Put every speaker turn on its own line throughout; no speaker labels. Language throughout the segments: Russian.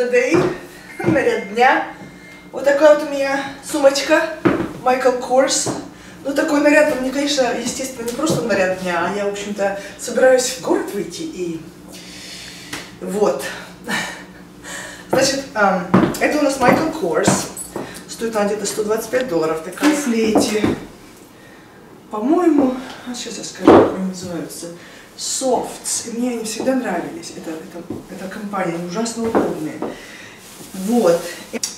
the day, наряд дня. Вот такая вот у меня сумочка Michael Kors. Ну, такой наряд, мне, конечно, естественно, не просто наряд дня, а я, в общем-то, собираюсь в город выйти и вот. Значит, это у нас Michael Kors. Стоит она где-то $125. Такая флейти. По-моему, сейчас я скажу, как они называются. Softs. И мне они всегда нравились. Это компания, они ужасно удобные. Вот.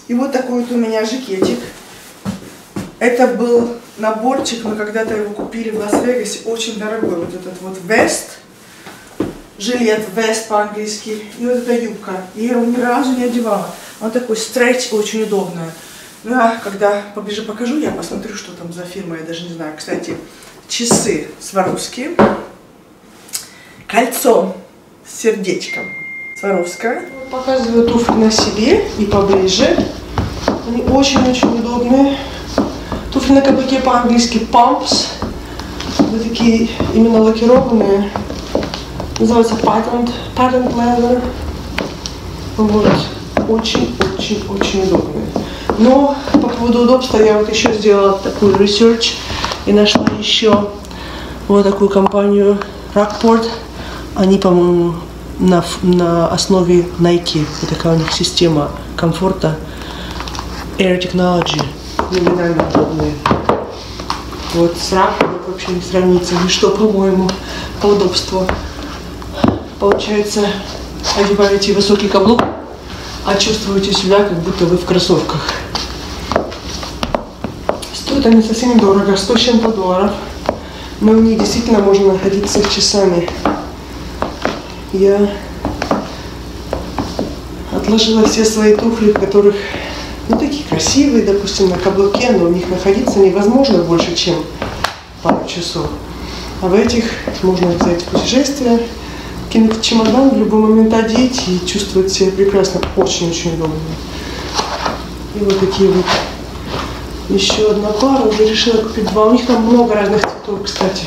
И вот такой вот у меня жакетик. Это был наборчик, мы когда-то его купили в Лас-Вегасе, очень дорогой. Вот этот вот вест, жилет, вест по-английски, и вот эта юбка. И я его ни разу не одевала. Он такой стретч, очень удобный. Ну а когда поближе покажу, я посмотрю, что там за фирма, я даже не знаю. Кстати, часы Swarovski. Кольцо с сердечком. Swarovski. Показываю туфли на себе и поближе. Они очень-очень удобные. Туфли на каблуке по-английски pumps. Вот такие именно лакированные. Называется patent leather. Вот. Очень-очень-очень удобные. Но по поводу удобства я вот еще сделала такую research и нашла еще вот такую компанию Rockport. Они, по-моему, на основе Nike. Вот такая у них система комфорта. Air Technology. Номинально удобные. Вот с Rockport вообще не сравнится ничто, по-моему, по удобству. Получается, одеваете высокий каблук, а чувствуете себя, как будто вы в кроссовках. Стоят они совсем недорого, 100 с чем-то $. Но в них действительно можно находиться часами. Я отложила все свои туфли, в которых, ну, такие красивые, допустим, на каблуке, но в них находиться невозможно больше, чем пару часов. А в этих можно взять в путешествие, кинуть в чемодан, в любой момент одеть и чувствовать себя прекрасно. Очень-очень удобно. И вот такие вот. Еще одна пара, уже решила купить два. У них там много разных цветов, кстати.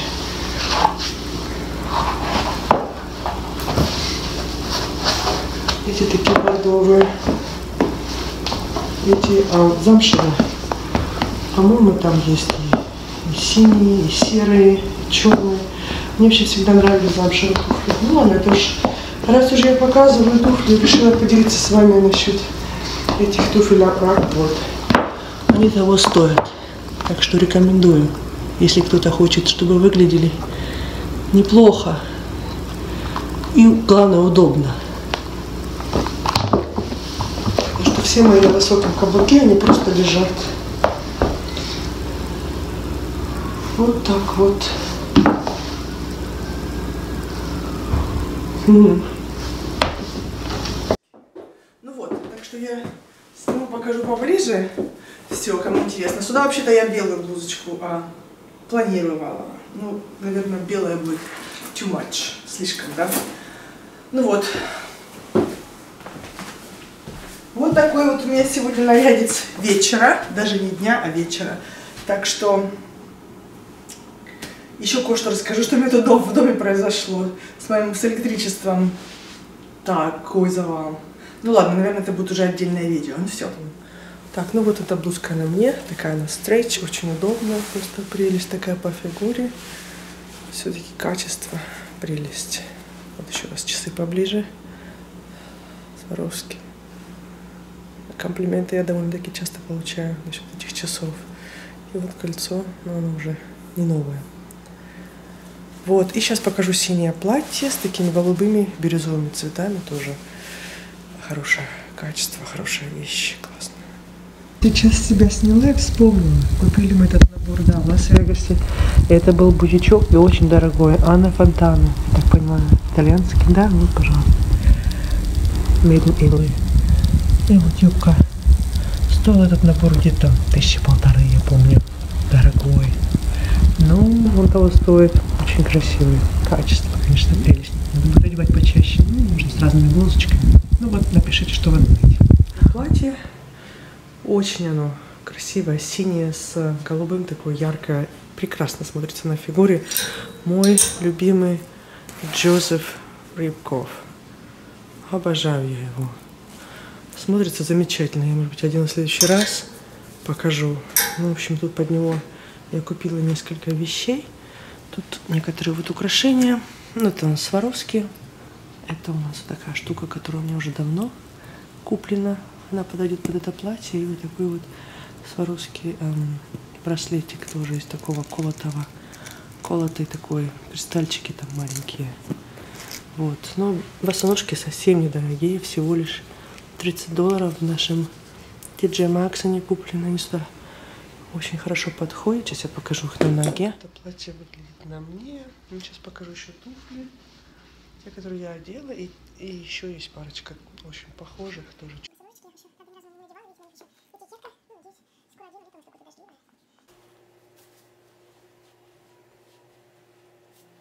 Эти такие бордовые. Эти замшевые. По-моему, там есть и синие, и серые, и черные. Мне вообще всегда нравились замшевые туфли. Ну ладно, это уж, раз уже я показываю туфли, решила поделиться с вами насчет этих туфель Rockport. Они того стоят. Так что рекомендую, если кто-то хочет, чтобы выглядели неплохо и, главное, удобно. Потому что все мои на высоком каблуке, они просто лежат. Вот так вот. Ну вот, так что я сниму, покажу поближе. Все, кому интересно. Сюда вообще-то я белую блузочку планировала. Ну, наверное, белая будет too much, слишком, да? Ну вот. Вот такой вот у меня сегодня нарядец вечера. Даже не дня, а вечера. Так что еще кое-что расскажу, что у меня тут в доме произошло с электричеством. Такой завал. Ну ладно, наверное, это будет уже отдельное видео. Ну все. Так, ну вот эта блузка на мне, такая она стрейч, очень удобная, просто прелесть такая по фигуре. Все-таки качество, прелесть. Вот еще раз часы поближе. Swarovski. Комплименты я довольно-таки часто получаю насчет этих часов. И вот кольцо, но оно уже не новое. Вот, и сейчас покажу синее платье с такими голубыми бирюзовыми цветами, тоже хорошее качество, хорошая вещь, классно. Сейчас себя сняла и вспомнила. Купили мы этот набор, да, в Лас-Вегасе. Это был бутичок и очень дорогой. Анна Фонтана, я так понимаю, итальянский. Да, вот, пожалуйста. Made in Italy. И вот юбка. Стоил этот набор где-то $1500, я помню. Дорогой. Ну, он того стоит. Очень красивый. Качество, конечно, прелесть. Надо будет одевать почаще. Ну, можно с разными блузочками. Ну вот, напишите, что вы думаете. Платье. Очень оно красивое, синее с голубым, такое яркое, прекрасно смотрится на фигуре. Мой любимый Джозеф Рибков. Обожаю я его. Смотрится замечательно. Я, может быть, один в следующий раз покажу. Ну, в общем, тут под него я купила несколько вещей. Тут некоторые вот украшения. Ну, это Сваровски. Это у нас такая штука, которая у меня уже давно куплена. Она подойдет под это платье. И вот такой вот Сваровский браслетик тоже из такого колотый такой. Кристальчики там маленькие. Вот. Но босоножки совсем недорогие. Всего лишь $30 в нашем TJ Maxx они куплены. Они сюда очень хорошо подходят. Сейчас я покажу их на ноге. Это платье выглядит на мне. Ну, сейчас покажу еще туфли. Те, которые я одела. И еще есть парочка очень похожих тоже.